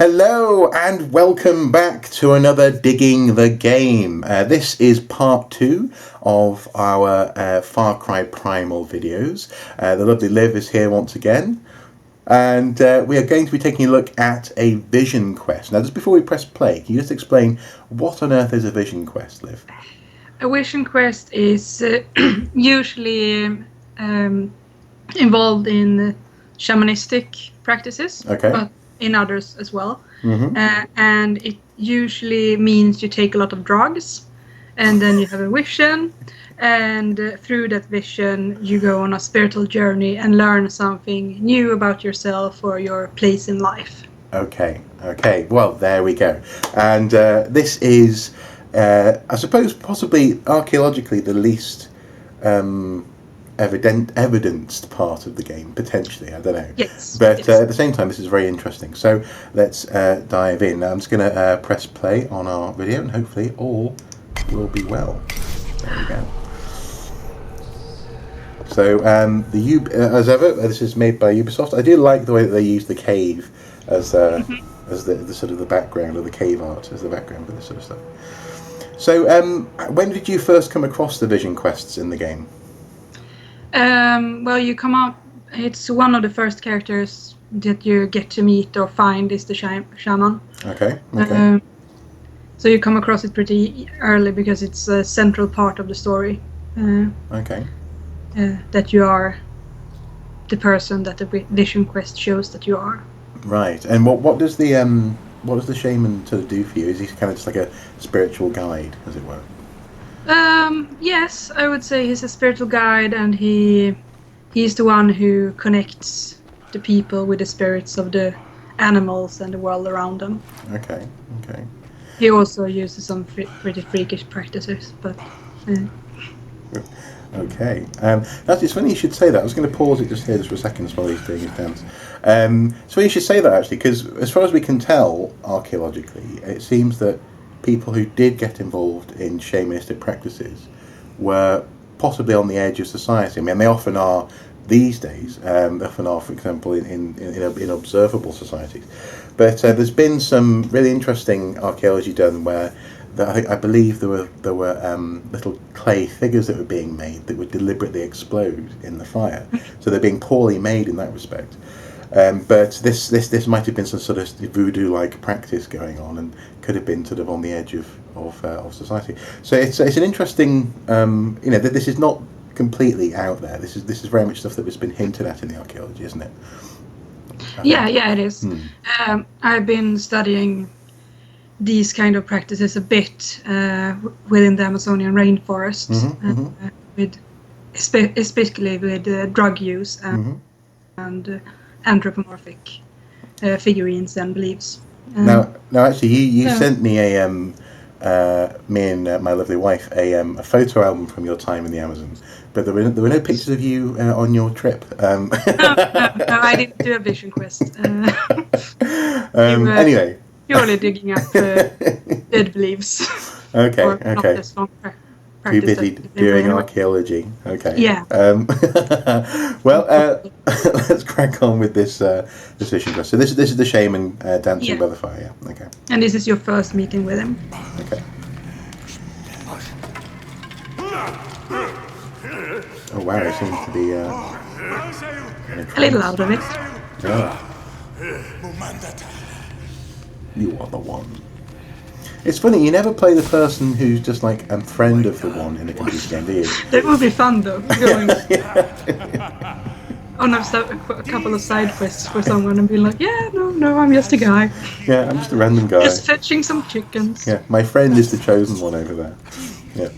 Hello and welcome back to another Digging the Game. This is part 2 of our Far Cry Primal videos. The lovely Liv is here once again, and we are going to be taking a look at a vision quest. Now, just before we press play, can you just explain what on earth is a vision quest, Liv? A vision quest is usually involved in shamanistic practices, Okay. but in others as well. Mm-hmm. And it usually means you take a lot of drugs, and then you have a vision, and through that vision you go on a spiritual journey and learn something new about yourself or your place in life. Okay, well, there we go. And this is, I suppose, possibly archaeologically the least evidenced part of the game, potentially. I don't know. Yes. But yes. At the same time, this is very interesting. So let's dive in. Now, I'm just going to press play on our video, and hopefully all will be well. There we go. So as ever, this is made by Ubisoft. I do like the way that they use the cave as the sort of the background, or the cave art as the background for this sort of stuff. So when did you first come across the vision quests in the game? Well, you come out. It's one of the first characters that you get to meet or find is the shaman. Okay. So you come across it pretty early because it's a central part of the story. Okay. That you are the person that the vision quest shows that you are. Right. And what does the shaman sort of do for you? Is he kind of just like a spiritual guide, as it were? Yes, I would say he's a spiritual guide, and he's the one who connects the people with the spirits of the animals and the world around them. Okay. He also uses some pretty freakish practices, but... Okay. It's funny you should say that. I was going to pause it just here just for a second while he's doing his dance. It's funny you should say that, actually, because as far as we can tell, archaeologically, it seems that people who did get involved in shamanistic practices were possibly on the edge of society. I mean, they often are these days. They often are, for example, in observable societies. But there's been some really interesting archaeology done where I believe there were little clay figures that were being made that would deliberately explode in the fire. So they're being poorly made in that respect. But this might have been some sort of voodoo-like practice going on, and could have been sort of on the edge of society. So it's an interesting, this is not completely out there. This is very much stuff that has been hinted at in the archaeology, isn't it? Yeah, it is. I've been studying these kind of practices a bit within the Amazonian rainforest, especially with drug use and anthropomorphic figurines and beliefs. Now, actually, you sent me me and my lovely wife a photo album from your time in the Amazon, but there were no pictures of you on your trip. No, I didn't do a vision quest. Anyway, purely digging up dead beliefs. Okay. Not this long Too busy doing archaeology. Okay. Yeah. Well, let's crack on with this vision quest. So this is the shaman dancing by the fire. Yeah. Okay. And this is your first meeting with him. Okay. Oh wow! It seems to be a little out of it. Yeah. You are the one. It's funny, you never play the person who's just like a friend of the one in a computer game, do you? That would be fun though, going on a couple of side quests for someone and being like, yeah, no, I'm just a guy. Yeah, I'm just a random guy. Just fetching some chickens. Yeah, my friend is the chosen one over there. Yeah.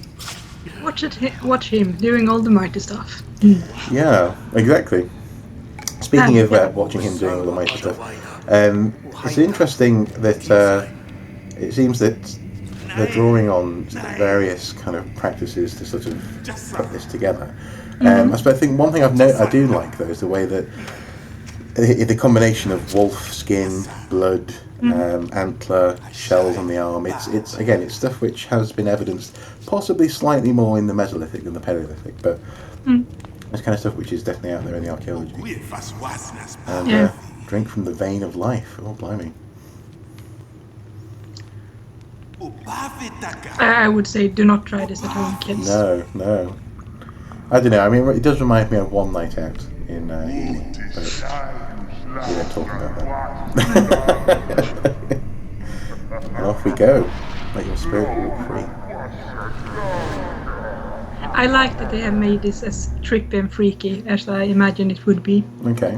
Watch him doing all the mighty stuff. Yeah, exactly. Speaking of watching him doing all the mighty stuff, it's interesting that it seems that they're drawing on various kind of practices to sort of put this together. I think one thing I do like though is the way that the combination of wolf skin, blood, antler, shells on the arm. It's stuff which has been evidenced possibly slightly more in the Mesolithic than the Paleolithic, but it's kind of stuff which is definitely out there in the archaeology. And drink from the vein of life. Oh, blimey. I would say do not try this at home, kids. No. I don't know. I mean, it does remind me of One Night Out in uni, but we don't talk about that. And off we go. Let your spirit walk free. I like that they have made this as trippy and freaky as I imagine it would be. Okay.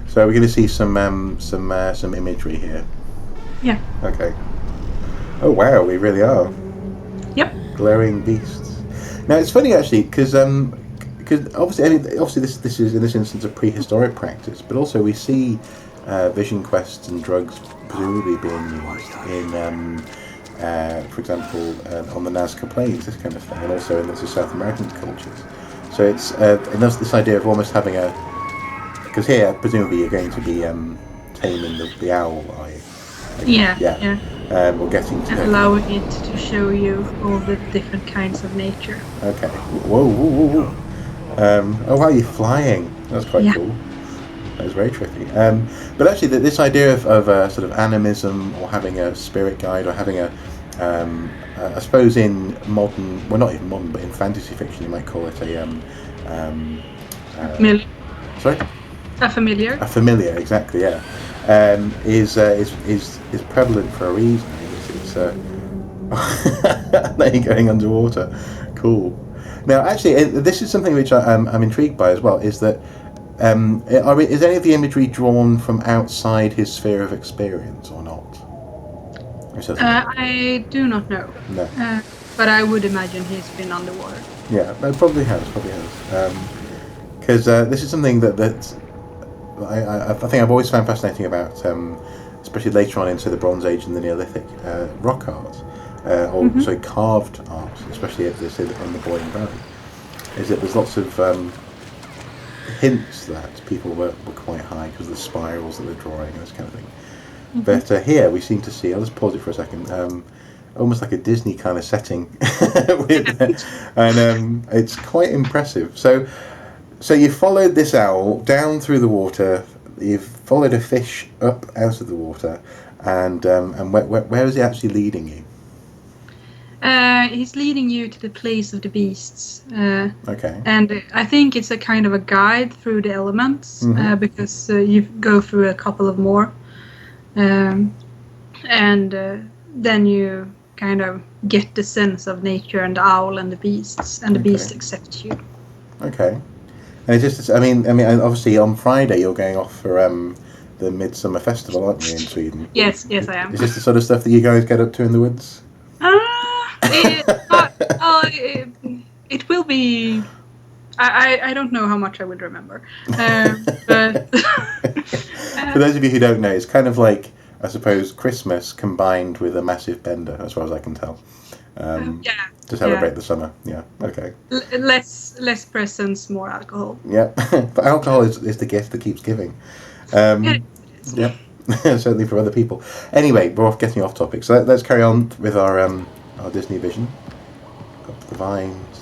So we're going to see some imagery here. Yeah. Okay. Oh wow, we really are. Yep. Glowing beasts. Now it's funny actually because obviously this is in this instance a prehistoric practice, but also we see vision quests and drugs presumably being used in, for example, on the Nazca Plains, this kind of thing, and also in lots of South American cultures. So it's this idea of almost having a, because here presumably you're going to be taming the owl, are you? Yeah. Or getting to allowing it to show you all the different kinds of nature. Okay. Whoa. Oh wow, you're flying. That's quite cool. That was very trippy. But actually, this idea of sort of animism, or having a spirit guide, or having a, I suppose in modern, well not even modern, but in fantasy fiction, you might call it a familiar. Sorry. A familiar. A familiar, exactly. Yeah. Is prevalent for a reason. It's there you're going underwater. Cool. Now, actually, this is something which I'm intrigued by as well. Is that is any of the imagery drawn from outside his sphere of experience or not? I do not know. No. But I would imagine he's been underwater. Yeah, it probably has. Because this is something that I think I've always found fascinating about, especially later on into the Bronze Age and the Neolithic, rock art, or so carved art, especially at on the Boyne Valley, is that there's lots of hints that people were quite high because of the spirals that they're drawing and this kind of thing. But here we seem to see, I'll just pause it for a second, almost like a Disney kind of setting, and it's quite impressive. So you followed this owl down through the water. You've followed a fish up out of the water, and where is he actually leading you? He's leading you to the place of the beasts. Okay. And I think it's a kind of a guide through the elements, because you go through a couple of more, and then you kind of get the sense of nature and the owl and the beasts, and the beasts accept you. Okay. And it's just, I mean, obviously on Friday you're going off for the Midsummer Festival, aren't you, in Sweden? Yes, I am. Is this the sort of stuff that you guys get up to in the woods? It will be. I don't know how much I would remember. But for those of you who don't know, it's kind of like, I suppose, Christmas combined with a massive bender, as far as I can tell. To celebrate the summer. Yeah. Okay. Less presents, more alcohol. Yeah, but alcohol is the gift that keeps giving. Yeah. Certainly for other people. Anyway, we're getting off topic. So let's carry on with our Disney vision. Up the vines.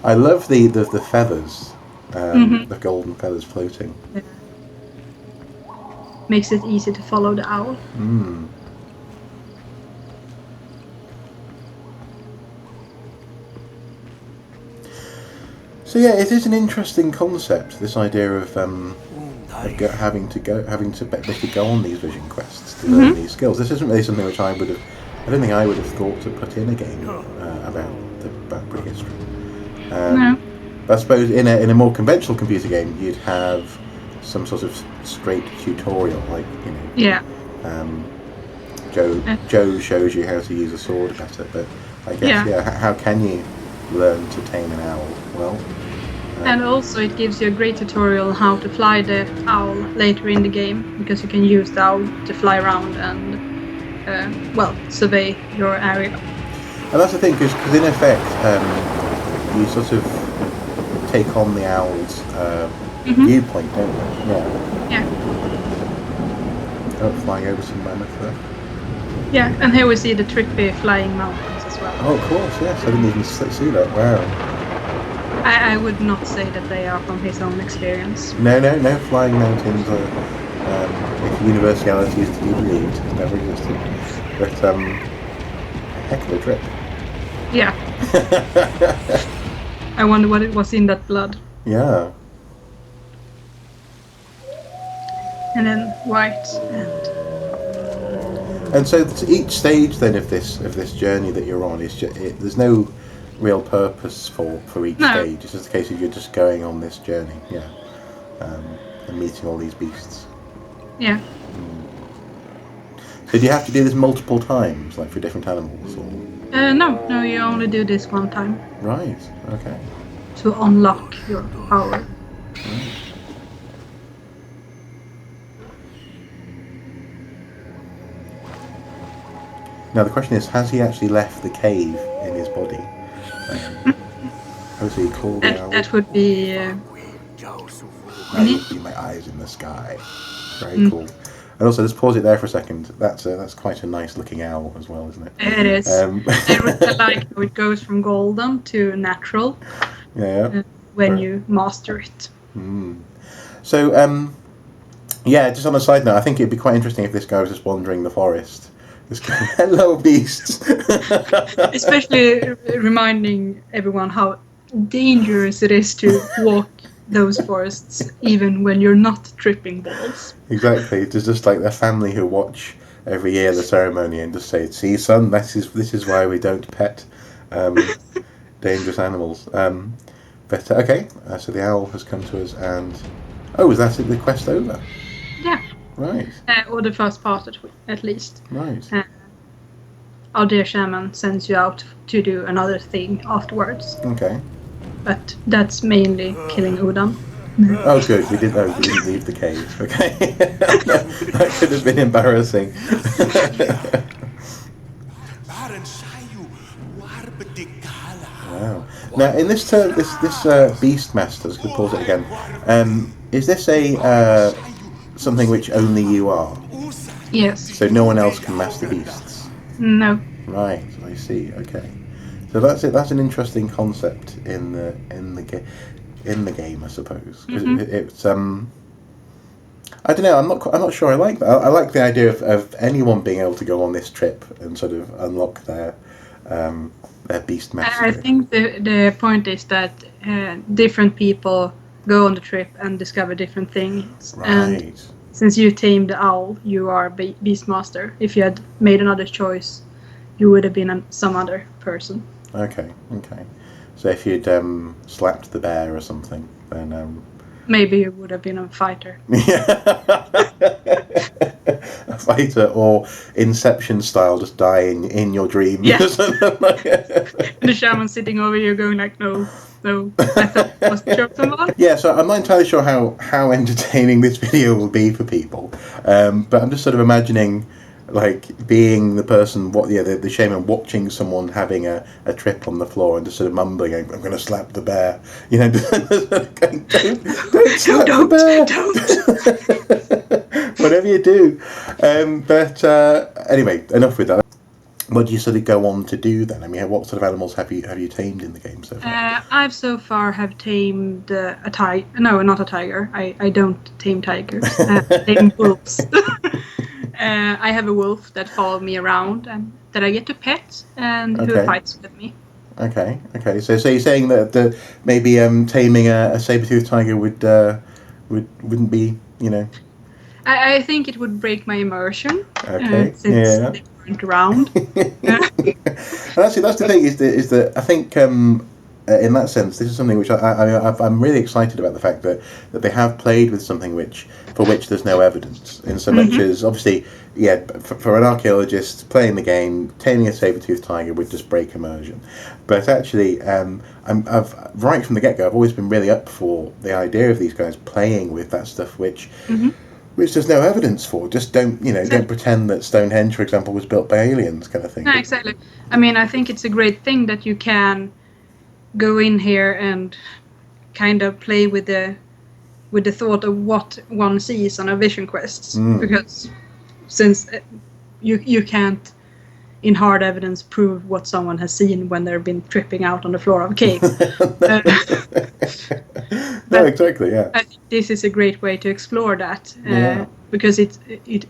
I love the feathers, the golden feathers floating. Yeah. Makes it easy to follow the owl. So yeah, it is an interesting concept. This idea of having to basically go on these vision quests to learn these skills. This isn't really something which I don't think I would have thought to put in a game about prehistory. No. But I suppose in a more conventional computer game, you'd have some sort of straight tutorial, like Joe shows you how to use a sword better. But I guess how can you learn to tame an owl? Well. And also it gives you a great tutorial on how to fly the owl later in the game, because you can use the owl to fly around and survey your area. And that's the thing, because in effect you sort of take on the owl's viewpoint, don't you? Yeah. Oh, flying over some mammoth there. Yeah, and here we see the trippy flying mountains as well. Oh, of course, yes. I didn't even see that. Wow. I would not say that they are from his own experience. No. Flying mountains if universality is to be believed, never existed. But heck of a trip. Yeah. I wonder what it was in that blood. Yeah. And then white And so each stage then of this journey that you're on is there's no real purpose for each stage. It's just a case of you're just going on this journey, and meeting all these beasts. Yeah. So do you have to do this multiple times, like for different animals, or? No, you only do this one time. Right. Okay. To unlock your power. Now the question is, has he actually left the cave in his body? Has he called out? That would be... That would be my eyes in the sky. Very cool. And also, just pause it there for a second. That's quite a nice looking owl as well, isn't it? It is. I really like how it goes from golden to natural. Yeah. When you master it. So, just on a side note, I think it'd be quite interesting if this guy was just wandering the forest. Just going, hello, beasts. Especially reminding everyone how dangerous it is to walk those forests, even when you're not tripping balls. Exactly. There's just like their family who watch every year the ceremony and just say, "See, son, this is why we don't pet dangerous animals." But okay, so the owl has come to us, and is that the quest over? Yeah. Right. Or the first part, at least. Right. Our dear shaman sends you out to do another thing afterwards. Okay. But that's mainly killing Udan. Oh, good. We didn't leave the cave. Okay. That could have been embarrassing. Wow. Now, in this beast master, let's pause it again. Is this a something which only you are? Yes. So no one else can master beasts. No. Right. I see. Okay. So that's it. That's an interesting concept in the game, I suppose. It's I don't know. I'm not sure. I like that. I like the idea of anyone being able to go on this trip and sort of unlock their beast mastery. I think the point is that different people go on the trip and discover different things. Right. And since you tamed the owl, you are beast master. If you had made another choice, you would have been some other person. Okay. So if you'd slapped the bear or something, then maybe you would have been a fighter. A fighter, or Inception style, just dying in your dreams. Yeah. The shaman sitting over you going like, no, I thought it was the chosen one. Yeah, so I'm not entirely sure how entertaining this video will be for people, but I'm just sort of imagining like being the person, the shaman watching someone having a trip on the floor and just sort of mumbling, "I'm going to slap the bear," going, don't slap the bear, whatever you do. But anyway, enough with that. What do you sort of go on to do then? I mean, what sort of animals have you tamed in the game so far? I've so far have tamed a tiger. No, not a tiger. I don't tame tigers. I tame wolves. I have a wolf that follows me around and that I get to pet and who fights with me. Okay. So you're saying that maybe taming a saber-toothed tiger wouldn't be, I think it would break my immersion. Okay. Since they weren't around. Actually, that's the thing. Is that I think in that sense, this is something which I'm really excited about, the fact that they have played with something for which there's no evidence, in so much as obviously, for an archaeologist playing the game, taming a saber-toothed tiger would just break immersion. But actually, I've right from the get-go, I've always been really up for the idea of these guys playing with that stuff which there's no evidence for. Just don't pretend that Stonehenge, for example, was built by aliens, kind of thing. No, exactly. I mean, I think it's a great thing that you can go in here and kind of play with the thought of what one sees on a vision quest, because since you can't in hard evidence prove what someone has seen when they've been tripping out on the floor of a cave. No, exactly, yeah. I think this is a great way to explore that, because it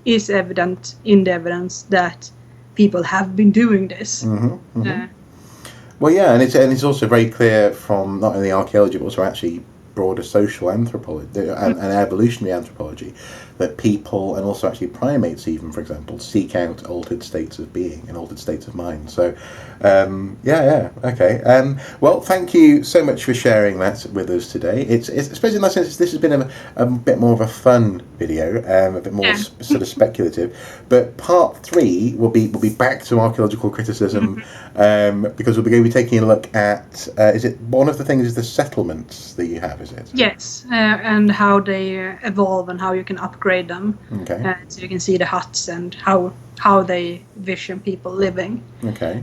is evident in the evidence that people have been doing this. Well, yeah, and it's also very clear from not only archaeology but also actually broader social anthropology and evolutionary anthropology that people and also actually primates even, for example, seek out altered states of being and altered states of mind. So okay, well, thank you so much for sharing that with us today. It's I suppose in that sense this has been a bit more of a fun video, a bit more sort of speculative, but part 3 will be back to archaeological criticism, because we'll be going to be taking a look at is it one of the things is the settlements that you have, is it? Yes, and how they evolve and how you can upgrade them. Okay. So you can see the huts and how they vision people living. Okay.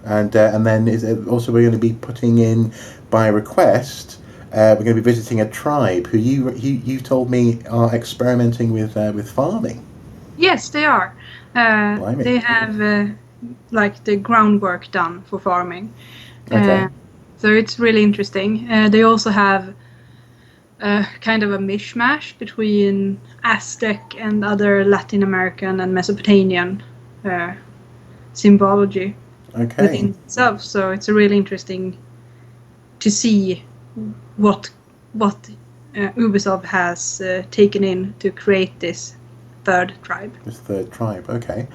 And then is it also we're going to be putting in by request. We're going to be visiting a tribe who you told me are experimenting with farming. Yes, they are. They have like the groundwork done for farming. Okay. So it's really interesting. They also have kind of a mishmash between Aztec and other Latin American and Mesopotamian symbology within itself. So it's really interesting to see what Ubisoft has taken in to create this third tribe. This third tribe, okay.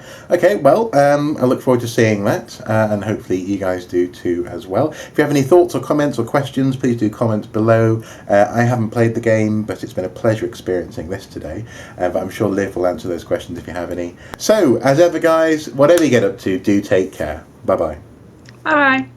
Well, I look forward to seeing that, and hopefully you guys do too as well. If you have any thoughts or comments or questions, please do comment below. I haven't played the game, but it's been a pleasure experiencing this today, but I'm sure Liv will answer those questions if you have any. So, as ever guys, whatever you get up to, do take care. Bye-bye. Bye-bye.